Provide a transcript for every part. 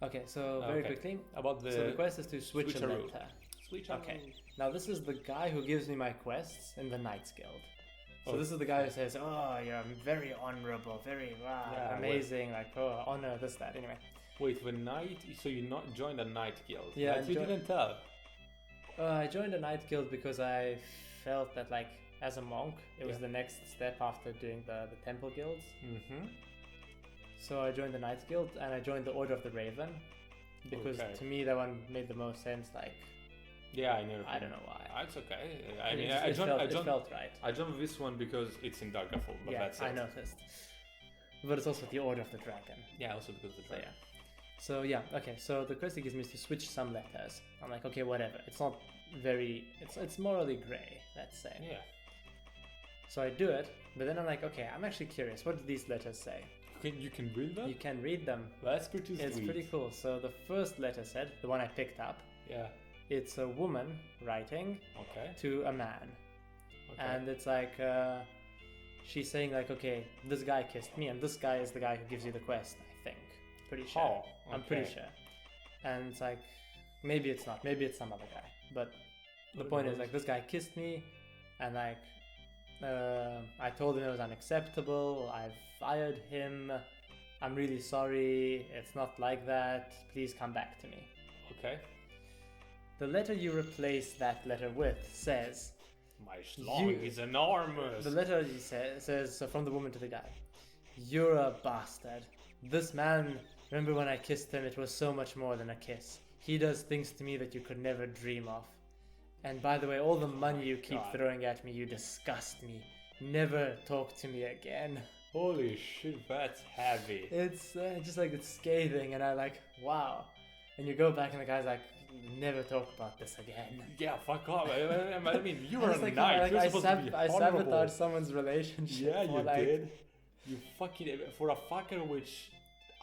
Okay, so very quickly. About So the quest is to switch a route. letter. Switch a Okay. route. Now this is the guy who gives me my quests in the Knights Guild. So Oh. this is the guy who says, "Oh, you're very honorable, very Yeah, amazing, like honor this that." Anyway, Wait, the knight? So you not joined a knight guild? Yeah, That you didn't tell. I joined the Knight Guild because I felt that, like, as a monk, it was Yeah. the next step after doing the temple guilds. Mm-hmm. So I joined the Knights Guild and I joined the Order of the Raven because Okay. to me that one made the most sense. Like, Yeah, I know. I don't know why. It's okay. It felt right. I jumped this one because it's in Daggerfall, but Yeah, that's it. I noticed. But it's also the Order of the Dragon. Yeah, also because of the So dragon. yeah. So yeah, okay. So the quest it gives me is to switch some letters. I'm like, okay, whatever. It's not very. It's morally grey, let's say. Yeah. So I do it, but then I'm like, okay, I'm actually curious. What do these letters say? You can read them? You can read them. That's pretty sweet. It's pretty cool. So the first letter said, the one I picked up, Yeah. it's a woman writing Okay. to a man. Okay. And it's like, she's saying like, okay, this guy kissed me, and this guy is the guy who gives you the quest, I think. Pretty sure. Oh, I'm pretty okay. sure. And it's like, maybe it's not, maybe it's some other guy. But the Who point is knows? like, this guy kissed me, and like, I told him it was unacceptable, I fired him, I'm really sorry, it's not like that, please come back to me. Okay. The letter you replace that letter with says, My schlong You- is enormous. the letter says so from the woman to the guy, "You're a bastard. This man, remember when I kissed him, it was so much more than a kiss. He does things to me that you could never dream of. And by the way, all the money you keep God. throwing at me, you disgust me. Never talk to me again." Holy shit, that's heavy. It's just like it's scathing, and I like, wow. And you go back, and the guy's like, "Never talk about this again." Yeah, fuck off. I mean, you were It's a like, knight. You're I supposed to be I honorable. sabotaged someone's relationship. Yeah, for you like, did. You fucking for a fucker which.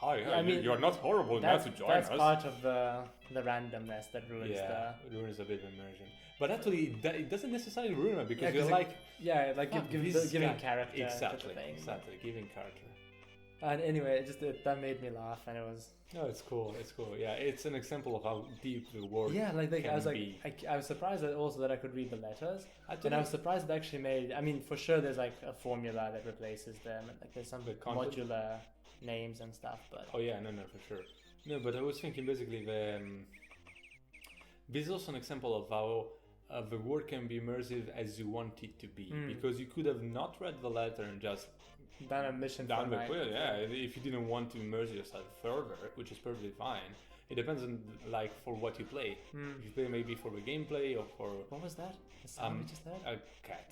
Oh yeah, I mean, you're not horrible enough to join that's us. part of the randomness that ruins Yeah, it ruins a bit of immersion. But actually, it doesn't necessarily ruin it because the. you're like. Like "Fuck, giving this giving guy." character to Exactly, the thing. exactly, giving character. And anyway, that made me laugh, and it was No, it's cool. It's cool. Yeah, it's an example of how deep the work. I can was like be. I was surprised that also that I could read the letters, and didn't- I was surprised it actually made. I mean, for sure, there's like a formula that replaces them, and like there's some The content? modular names and stuff. But Oh yeah, no, for sure. No, but I was thinking basically this is also an example of how the work can be immersive as you want it to be, because you could have not read the letter and just done a mission for done the night. quill. Yeah, if you didn't want to immerse yourself further, which is perfectly fine. It depends on like for what you play. If you play maybe for the gameplay or for What was that? The sound we just heard? a cat.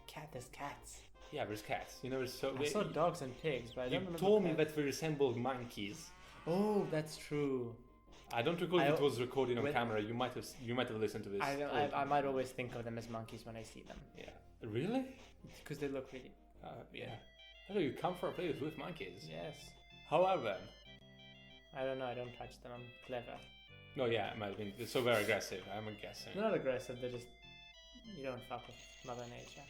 A cat. There's cats. Yeah, there's cats. You know, there's so. I saw dogs and pigs, but I don't You remember told me cats. that they resemble monkeys. Oh, that's true. I don't recall if it was recorded on when- camera. You might have listened to this. I might always think of them as monkeys when I see them Yeah. Really? because they look really. Yeah. Hello, you come for a place with monkeys. Yes. However, I don't know. I don't touch them. I'm clever. no, yeah, it might have been it's so very aggressive. I'm guessing. They're not aggressive. They're just you don't fuck with Mother Nature.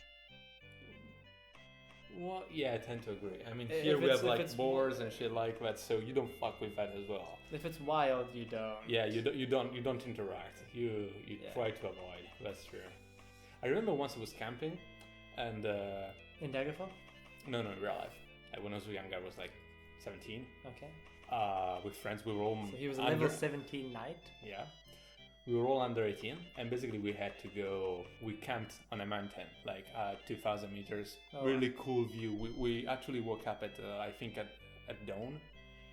Well, yeah, I tend to agree. I mean, If here we it's- have if like it's- boars and shit like that, so you don't fuck with that as well. If it's wild, you don't. Yeah, you don't interact. You Yeah. try to avoid. That's true. I remember once I was camping, and In Daggerfall? no, in real life. When I was young, I was like 17. Okay. With friends, we were all So he was a under, level 17 knight. Yeah, we were all under 18, and basically we had to go. We camped on a mountain, like 2,000 meters. Oh, really cool view. We actually woke up at I think at dawn.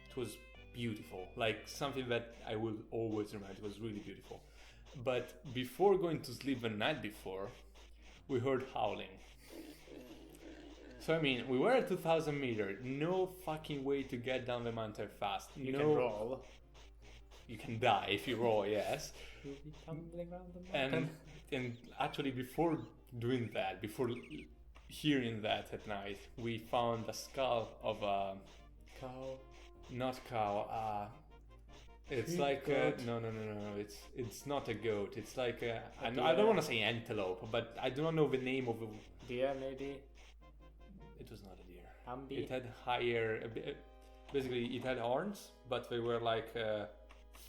It was beautiful, like something that I will always remember. It was really beautiful. But before going to sleep the night before, we heard howling. So I mean, we were at 2,000 meters. No fucking way to get down the mountain fast. You no, can roll. You can die if you roll. Yes. You'll be tumbling around the And mountain. and actually, before doing that, before hearing that at night, we found a skull of a Cow. not cow. It's Sheep, like goat. no. It's not a goat. It's like I deer. don't want to say antelope, but I do not know the name of the. Deer, maybe. It was not a deer. Humby. It had higher. Basically, it had horns, but they were like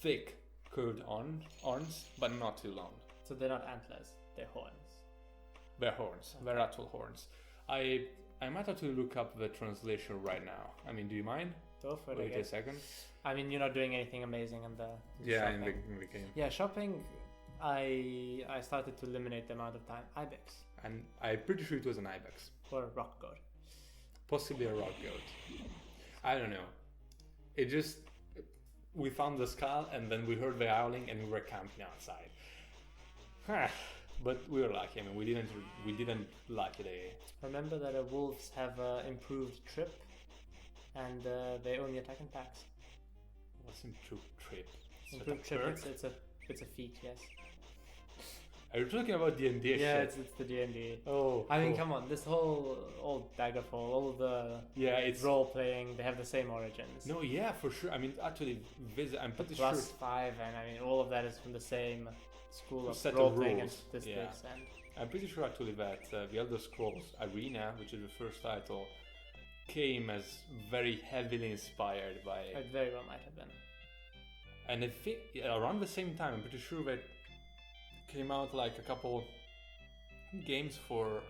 thick curved horns, but not too long. So they're not antlers, they're horns. They're horns. Okay. They're actual horns. I might have to look up the translation right now. I mean, do you mind? Go for it. Wait a second. I mean, you're not doing anything amazing in the Yeah, in shopping. the game. Yeah, shopping. I started to eliminate the amount of time. Ibex And I'm pretty sure it was an ibex, or rock goat. possibly a rock goat. I don't know. It just we found the skull and then we heard the howling and we were camping outside. But we were lucky. I mean, we didn't lucky day. Remember that wolves have improved trip, and they only attack in packs. What's improved trip? Is that Improved a trip. perk? It's a feat. Yes. Are you talking about D&D Yeah, shit? it's the D&D. Oh, I mean, cool. come on, this whole old Daggerfall, all the Yeah, it's role playing, they have the same origins. no, yeah, for sure. I mean, actually, I'm The pretty plus sure. 5, and I mean, all of that is from the same school of Set of role playing and rules, statistics. And I'm pretty sure actually that the Elder Scrolls Arena, which is the first title, came as very heavily inspired by, it very well might have been. and I think around the same time, I'm pretty sure that came out like a couple games for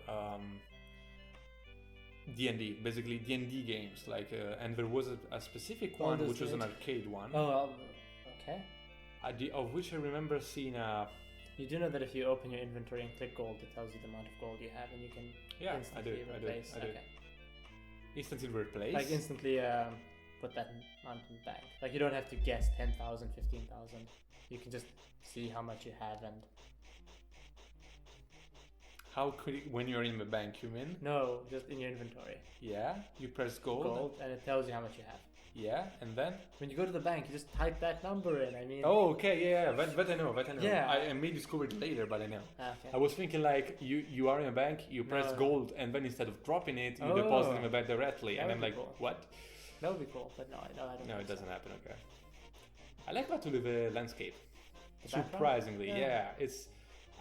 D&D, basically D&D games, like, and there was a specific one Baldur's which was an Gate. arcade one, Oh, okay. of which I remember seeing a. You do know that if you open your inventory and click gold, it tells you the amount of gold you have, and you can Yeah, instantly replace. I do. Okay. Instantly replace. Like instantly put that amount in the bank. Like you don't have to guess 10,000, 15,000. You can just see how much you have and How could it, when you're in the bank, you mean? no, just in your inventory. Yeah, you press gold. Gold, and it tells you how much you have. Yeah, and then. When you go to the bank, you just type that number in. I mean. Oh, okay, yeah, that I know, Yeah. I may discover it later, but I know. Okay. I was thinking like you are in a bank, you press No. gold, and then instead of dropping it, you Oh. deposit it in the bank directly, That and would I'm be like, cool. what? That would be cool, but no, I don't. No, think it so. doesn't happen. Okay. I like actually the landscape. The background? Surprisingly, Yeah. yeah. It's.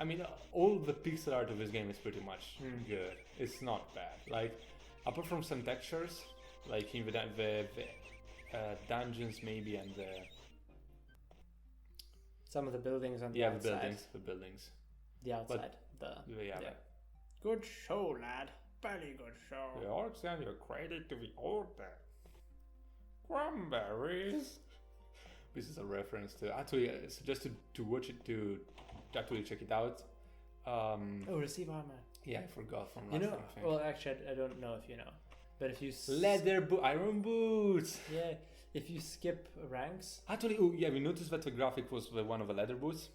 I mean, all the pixel art of this game is pretty much Hmm. good. It's not bad. Like, apart from some textures, like in the dungeons maybe, and the Some of the buildings on the the outside. buildings. The outside. Yeah. Yeah. Good show, lad. Very good show. The orcs and your credit to the order. Cranberries. This is a reference to actually I suggested to watch it to actually check it out. Oh, receive armor. Yeah, I forgot from last You know, time. I think. well, actually, I don't know if you know, but if you Iron boots. yeah, if you skip ranks, Actually, oh yeah, we noticed that the graphic was the one of the leather boots.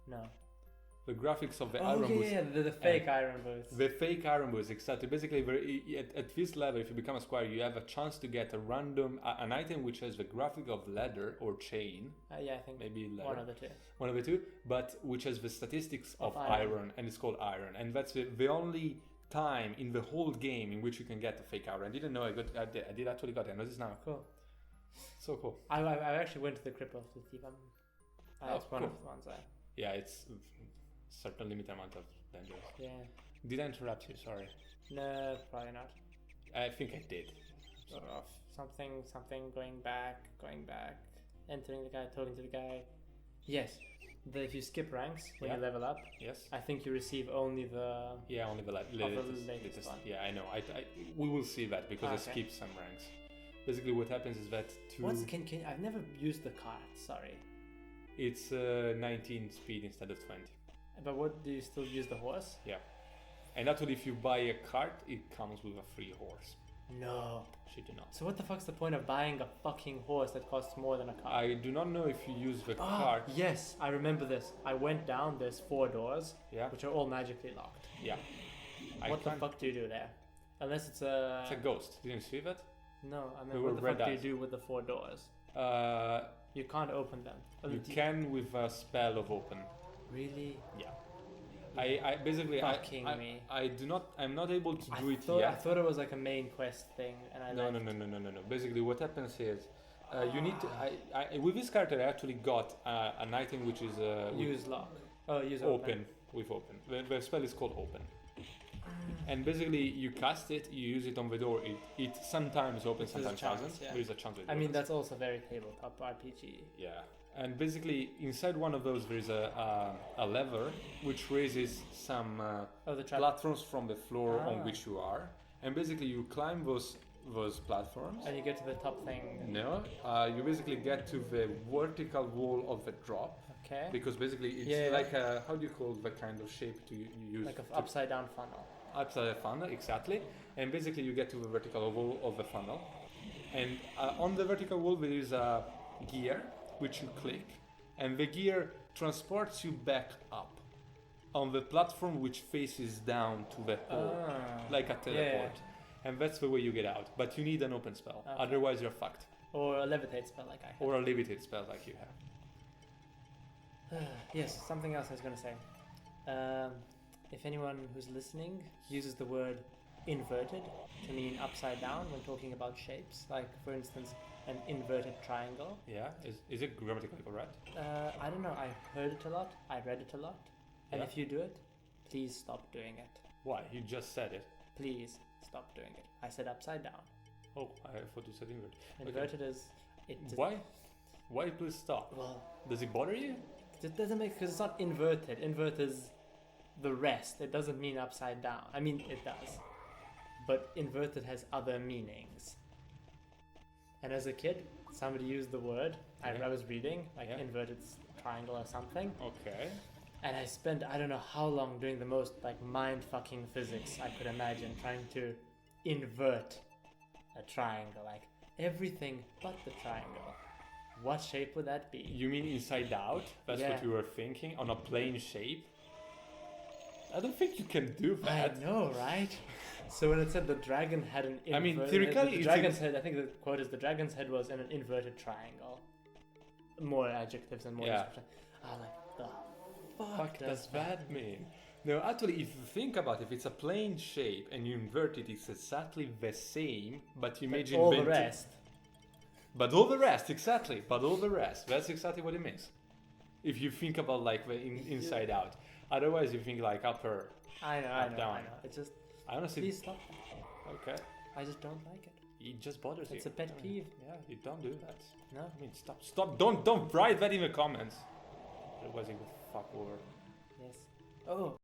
no. The graphics of the Oh iron yeah, boots. yeah, the fake iron boots. The fake iron boots, exactly. Basically, at this level, if you become a squire, you have a chance to get a random an item which has the graphic of leather or chain, Yeah, I think maybe leather, one of the two. one of the two, but which has the statistics Of of iron. iron, and it's called iron, and that's the only time in the whole game in which you can get the fake iron. I didn't know I did actually got it. I know this now. Cool. So cool. I actually went to the crypt of the thief. It's one cool. of the ones I. Yeah, it's certain limited amount of dangerous. Yeah. Did I interrupt you? Sorry. No, probably not. I think I did. Sort of something going back, entering the guy, talking to the guy. Yes. If you skip ranks when Yeah. you level up, Yes. I think you receive only the. Yeah, only the latest one. Yeah, I know. We will see that because I Okay. skipped some ranks. Basically, what happens is that Can I've never used the cart. Sorry. it's 19 speed instead of 20. But what do you still use the horse? Yeah, and actually, if you buy a cart, it comes with a free horse. No. Shit, you not. So what the fuck's the point of buying a fucking horse that costs more than a cart? I do not know if you use the cart. Yes, I remember this. I went down. There's 4 doors, Yeah, which are all magically locked. yeah. What the fuck do you do there? Unless it's a. It's a ghost. Didn't you see that? No, I They mean, were what the red fuck do you eyes. do with the 4 doors? Uh, You can't open them. you can with a spell of open. Really? Yeah. I basically Fucking me. I do not. I'm not able to do it I yet. thought it was like a main quest thing, and I No. Basically, what happens is you need to. I with this character, I actually got an item which is with use lock. Oh, use open with open. The spell is called open. And basically, you cast it, you use it on the door. It sometimes opens, There's a sometimes chance, doesn't. yeah. There is a chance. I mean, that's also very tabletop RPG. Yeah. And basically, inside one of those, there is a lever which raises some The trap. platforms from the floor on Ah. which you are. And basically, you climb those platforms. And you get to the top thing. No, you basically get to the vertical wall of the drop. Okay. Because basically it's Yeah. like a, how do you call the kind of shape you use? Like an to- upside down funnel. upside down funnel, exactly. And basically you get to the vertical wall of the funnel. And on the vertical wall there is a gear which you click, and the gear transports you back up on the platform which faces down to the hole, like a teleport. And that's the way you get out. But you need an open spell, Okay. otherwise you're fucked. Or a levitate spell like I have. Or a limited spell like you have. Yes, something else I was going to say. If anyone who's listening uses the word inverted to mean upside down when talking about shapes, like for instance an inverted triangle. Yeah, is it grammatically correct? I don't know, I heard it a lot, I read it a lot, and Yeah. if you do it, please stop doing it. Why? You just said it. Please stop doing it. I said upside down. Oh, I thought you said invert. Inverted is... It just, Why? Why please stop? Well, Does it bother you? it doesn't make... Because it's not inverted. Invert is the rest. It doesn't mean upside down. I mean, it does. But inverted has other meanings. And as a kid, somebody used the word. Yeah. I was reading, like Yeah. inverted triangle or something. Okay. And I spent I don't know how long doing the most like mind-fucking physics I could imagine, trying to invert a triangle, like everything but the triangle. What shape would that be? You mean inside out? That's Yeah. what you were thinking? On a plane shape? I don't think you can do that. I know, right? So when it said the dragon had an I mean, inverted... theoretically, the it's dragon's head, I think the quote is the dragon's head was in an inverted triangle. More adjectives and more Yeah. description. I was like, the fuck Fuck does that mean? No, actually, if you think about it, if it's a plane shape and you invert it, it's exactly the same, but you imagine all the rest. But all the rest, exactly. But all the rest. That's exactly what it means. If you think about like the inside out. Otherwise, you think like upper. I know, Up, down. I know. It's just, I honestly. please stop. Okay. I just don't like it. It just bothers you. It's a pet I mean, peeve. Yeah, you don't do that. No? I mean, stop. Don't write that in the comments. Otherwise, it will fuck over. Yes. Oh,